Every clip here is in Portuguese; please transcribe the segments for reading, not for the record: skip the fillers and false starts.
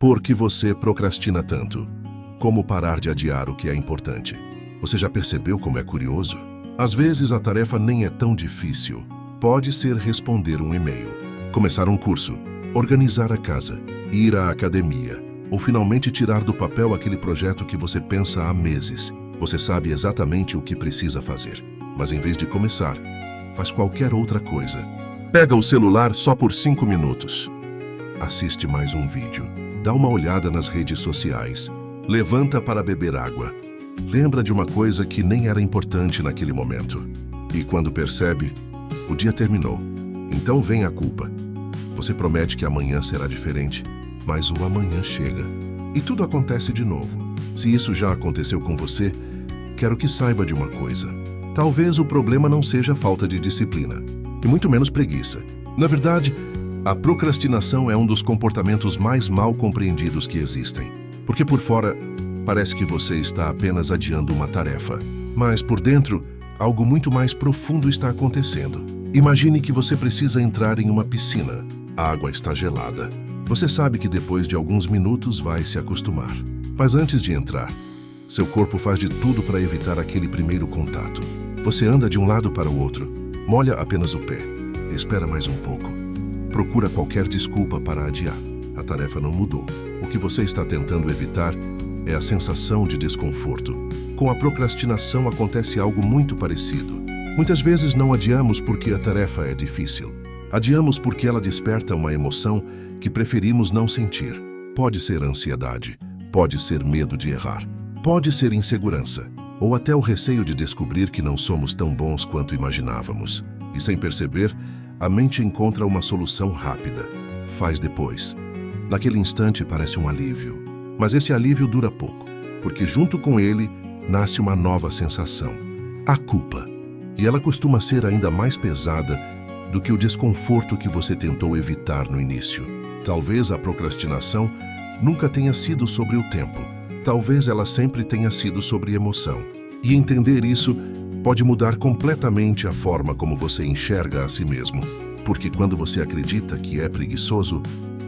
Por que você procrastina tanto? Como parar de adiar o que é importante? Você já percebeu como é curioso? Às vezes a tarefa nem é tão difícil. Pode ser responder um e-mail, começar um curso, organizar a casa, ir à academia, ou finalmente tirar do papel aquele projeto que você pensa há meses. Você sabe exatamente o que precisa fazer, mas em vez de começar, faz qualquer outra coisa. Pega o celular só por 5 minutos. Assiste mais um vídeo. Dá uma olhada nas redes sociais. Levanta para beber água. Lembra de uma coisa que nem era importante naquele momento. E quando percebe, o dia terminou. Então vem a culpa. Você promete que amanhã será diferente, mas o amanhã chega. E tudo acontece de novo. Se isso já aconteceu com você, quero que saiba de uma coisa. Talvez o problema não seja falta de disciplina, e muito menos preguiça. Na verdade, a procrastinação é um dos comportamentos mais mal compreendidos que existem. Porque por fora, parece que você está apenas adiando uma tarefa. Mas por dentro, algo muito mais profundo está acontecendo. Imagine que você precisa entrar em uma piscina. A água está gelada. Você sabe que depois de alguns minutos vai se acostumar. Mas antes de entrar, seu corpo faz de tudo para evitar aquele primeiro contato. Você anda de um lado para o outro, molha apenas o pé, espera mais um pouco. Procura qualquer desculpa para adiar. A tarefa não mudou. O que você está tentando evitar é a sensação de desconforto. Com a procrastinação acontece algo muito parecido. Muitas vezes não adiamos porque a tarefa é difícil. Adiamos porque ela desperta uma emoção que preferimos não sentir. Pode ser ansiedade, pode ser medo de errar, pode ser insegurança, ou até o receio de descobrir que não somos tão bons quanto imaginávamos. E sem perceber, a mente encontra uma solução rápida. Faz depois. Naquele instante parece um alívio. Mas esse alívio dura pouco, porque junto com ele nasce uma nova sensação. A culpa. E ela costuma ser ainda mais pesada do que o desconforto que você tentou evitar no início. Talvez a procrastinação nunca tenha sido sobre o tempo. Talvez ela sempre tenha sido sobre emoção. E entender isso pode mudar completamente a forma como você enxerga a si mesmo. Porque quando você acredita que é preguiçoso,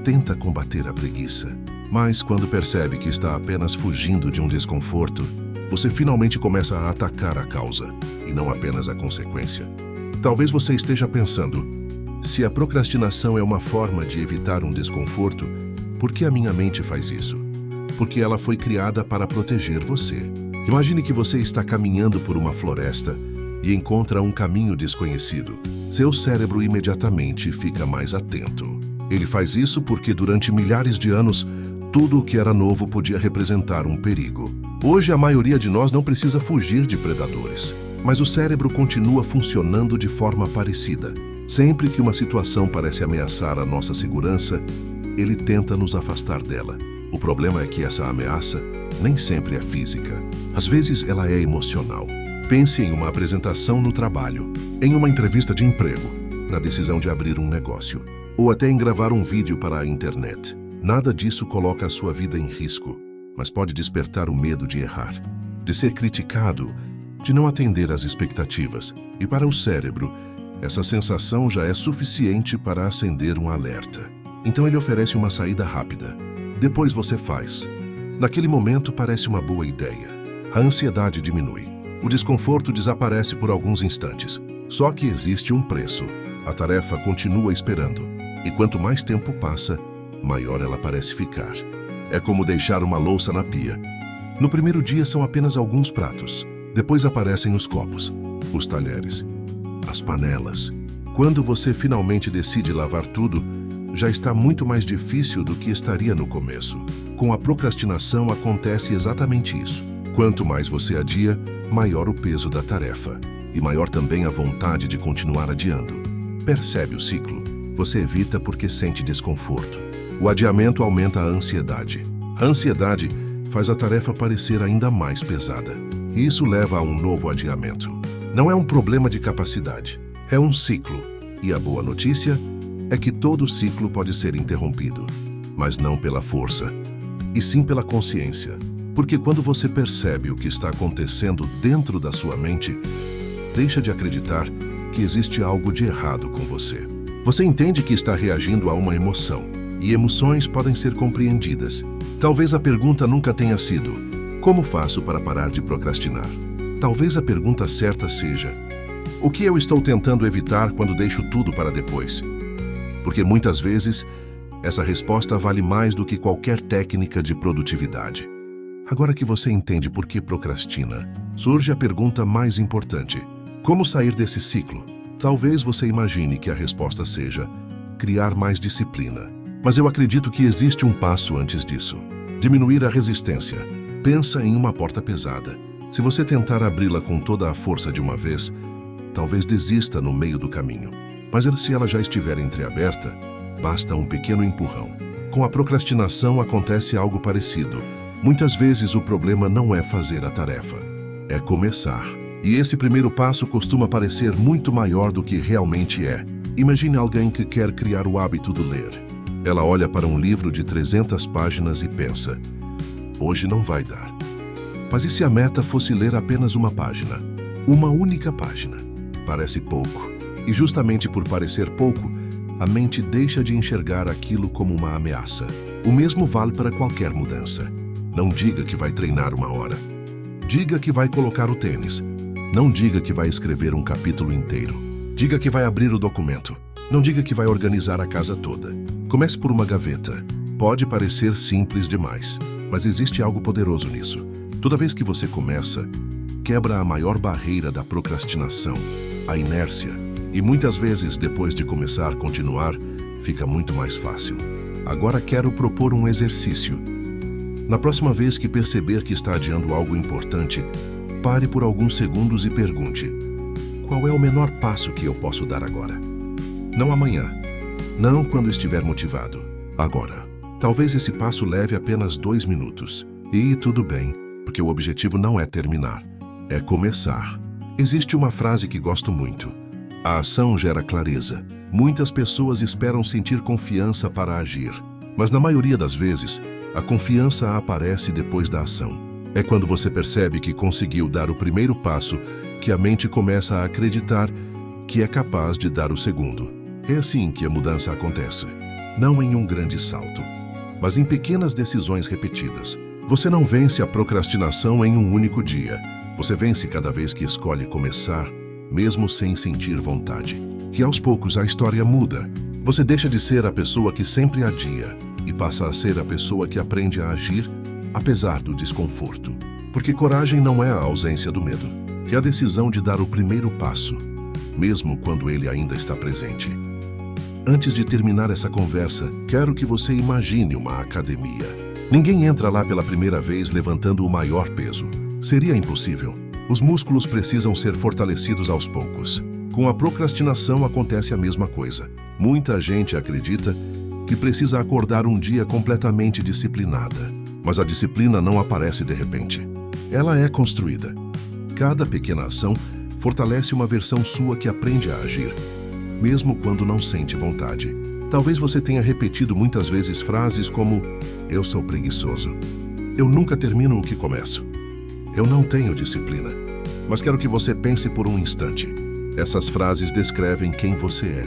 tenta combater a preguiça. Mas quando percebe que está apenas fugindo de um desconforto, você finalmente começa a atacar a causa, e não apenas a consequência. Talvez você esteja pensando, se a procrastinação é uma forma de evitar um desconforto, por que a minha mente faz isso? Porque ela foi criada para proteger você. Imagine que você está caminhando por uma floresta e encontra um caminho desconhecido. Seu cérebro imediatamente fica mais atento. Ele faz isso porque durante milhares de anos, tudo o que era novo podia representar um perigo. Hoje, a maioria de nós não precisa fugir de predadores, mas o cérebro continua funcionando de forma parecida. Sempre que uma situação parece ameaçar a nossa segurança, ele tenta nos afastar dela. O problema é que essa ameaça nem sempre é física. Às vezes, ela é emocional. Pense em uma apresentação no trabalho, em uma entrevista de emprego, na decisão de abrir um negócio, ou até em gravar um vídeo para a internet. Nada disso coloca a sua vida em risco, mas pode despertar o medo de errar, de ser criticado, de não atender às expectativas. E para o cérebro, essa sensação já é suficiente para acender um alerta. Então ele oferece uma saída rápida. Depois você faz. Naquele momento parece uma boa ideia. A ansiedade diminui. O desconforto desaparece por alguns instantes. Só que existe um preço. A tarefa continua esperando. E quanto mais tempo passa, maior ela parece ficar. É como deixar uma louça na pia. No primeiro dia são apenas alguns pratos. Depois aparecem os copos, os talheres, as panelas. Quando você finalmente decide lavar tudo, já está muito mais difícil do que estaria no começo. Com a procrastinação acontece exatamente isso. Quanto mais você adia, maior o peso da tarefa. E maior também a vontade de continuar adiando. Percebe o ciclo? Você evita porque sente desconforto. O adiamento aumenta a ansiedade. A ansiedade faz a tarefa parecer ainda mais pesada. E isso leva a um novo adiamento. Não é um problema de capacidade, é um ciclo. E a boa notícia é que todo ciclo pode ser interrompido, mas não pela força, e sim pela consciência. Porque quando você percebe o que está acontecendo dentro da sua mente, deixa de acreditar que existe algo de errado com você. Você entende que está reagindo a uma emoção, e emoções podem ser compreendidas. Talvez a pergunta nunca tenha sido: como faço para parar de procrastinar? Talvez a pergunta certa seja: o que eu estou tentando evitar quando deixo tudo para depois? Porque muitas vezes, essa resposta vale mais do que qualquer técnica de produtividade. Agora que você entende por que procrastina, surge a pergunta mais importante: como sair desse ciclo? Talvez você imagine que a resposta seja criar mais disciplina. Mas eu acredito que existe um passo antes disso. Diminuir a resistência. Pensa em uma porta pesada. Se você tentar abri-la com toda a força de uma vez, talvez desista no meio do caminho. Mas se ela já estiver entreaberta, basta um pequeno empurrão. Com a procrastinação acontece algo parecido. Muitas vezes o problema não é fazer a tarefa, é começar. E esse primeiro passo costuma parecer muito maior do que realmente é. Imagine alguém que quer criar o hábito de ler. Ela olha para um livro de 300 páginas e pensa: hoje não vai dar. Mas e se a meta fosse ler apenas uma página? Uma única página. Parece pouco. E justamente por parecer pouco, a mente deixa de enxergar aquilo como uma ameaça. O mesmo vale para qualquer mudança. Não diga que vai treinar 1 hora. Diga que vai colocar o tênis. Não diga que vai escrever um capítulo inteiro. Diga que vai abrir o documento. Não diga que vai organizar a casa toda. Comece por uma gaveta. Pode parecer simples demais, mas existe algo poderoso nisso. Toda vez que você começa, quebra a maior barreira da procrastinação, a inércia. E muitas vezes, depois de começar a continuar, fica muito mais fácil. Agora quero propor um exercício. Na próxima vez que perceber que está adiando algo importante, pare por alguns segundos e pergunte: qual é o menor passo que eu posso dar agora? Não amanhã. Não quando estiver motivado. Agora. Talvez esse passo leve apenas 2 minutos. E tudo bem, porque o objetivo não é terminar, é começar. Existe uma frase que gosto muito: a ação gera clareza. Muitas pessoas esperam sentir confiança para agir, mas na maioria das vezes, a confiança aparece depois da ação. É quando você percebe que conseguiu dar o primeiro passo que a mente começa a acreditar que é capaz de dar o segundo. É assim que a mudança acontece. Não em um grande salto, mas em pequenas decisões repetidas. Você não vence a procrastinação em um único dia. Você vence cada vez que escolhe começar, mesmo sem sentir vontade. E aos poucos a história muda. Você deixa de ser a pessoa que sempre adia e passa a ser a pessoa que aprende a agir, apesar do desconforto. Porque coragem não é a ausência do medo, é a decisão de dar o primeiro passo, mesmo quando ele ainda está presente. Antes de terminar essa conversa, quero que você imagine uma academia. Ninguém entra lá pela primeira vez levantando o maior peso. Seria impossível. Os músculos precisam ser fortalecidos aos poucos. Com a procrastinação acontece a mesma coisa. Muita gente acredita que precisa acordar um dia completamente disciplinada. Mas a disciplina não aparece de repente. Ela é construída. Cada pequena ação fortalece uma versão sua que aprende a agir, mesmo quando não sente vontade. Talvez você tenha repetido muitas vezes frases como: eu sou preguiçoso. Eu nunca termino o que começo. Eu não tenho disciplina. Mas quero que você pense por um instante. Essas frases descrevem quem você é,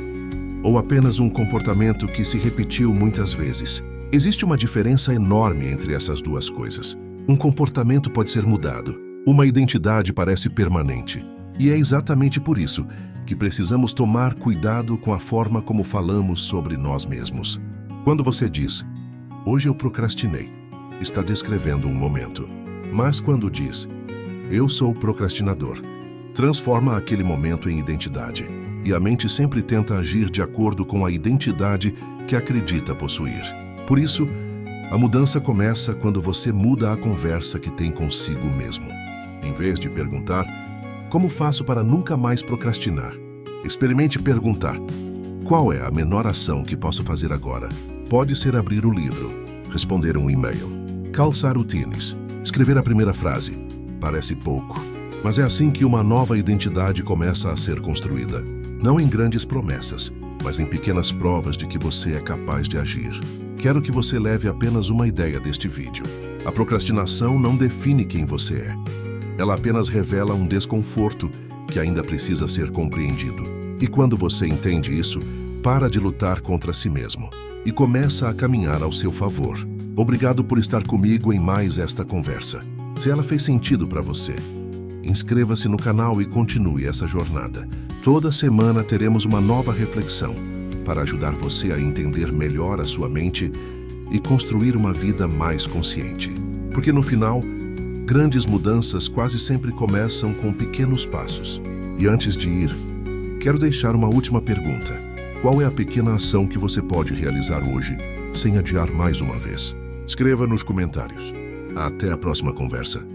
ou apenas um comportamento que se repetiu muitas vezes. Existe uma diferença enorme entre essas duas coisas. Um comportamento pode ser mudado. Uma identidade parece permanente. E é exatamente por isso que precisamos tomar cuidado com a forma como falamos sobre nós mesmos. Quando você diz: hoje eu procrastinei, está descrevendo um momento. Mas quando diz: eu sou procrastinador, transforma aquele momento em identidade. E a mente sempre tenta agir de acordo com a identidade que acredita possuir. Por isso, a mudança começa quando você muda a conversa que tem consigo mesmo. Em vez de perguntar: como faço para nunca mais procrastinar? Experimente perguntar: qual é a menor ação que posso fazer agora? Pode ser abrir o livro, responder um e-mail, calçar o tênis, escrever a primeira frase. Parece pouco, mas é assim que uma nova identidade começa a ser construída. Não em grandes promessas, mas em pequenas provas de que você é capaz de agir. Quero que você leve apenas uma ideia deste vídeo. A procrastinação não define quem você é. Ela apenas revela um desconforto que ainda precisa ser compreendido. E quando você entende isso, para de lutar contra si mesmo e começa a caminhar ao seu favor. Obrigado por estar comigo em mais esta conversa. Se ela fez sentido para você, inscreva-se no canal e continue essa jornada. Toda semana teremos uma nova reflexão para ajudar você a entender melhor a sua mente e construir uma vida mais consciente. Porque no final, grandes mudanças quase sempre começam com pequenos passos. E antes de ir, quero deixar uma última pergunta. Qual é a pequena ação que você pode realizar hoje, sem adiar mais uma vez? Escreva nos comentários. Até a próxima conversa.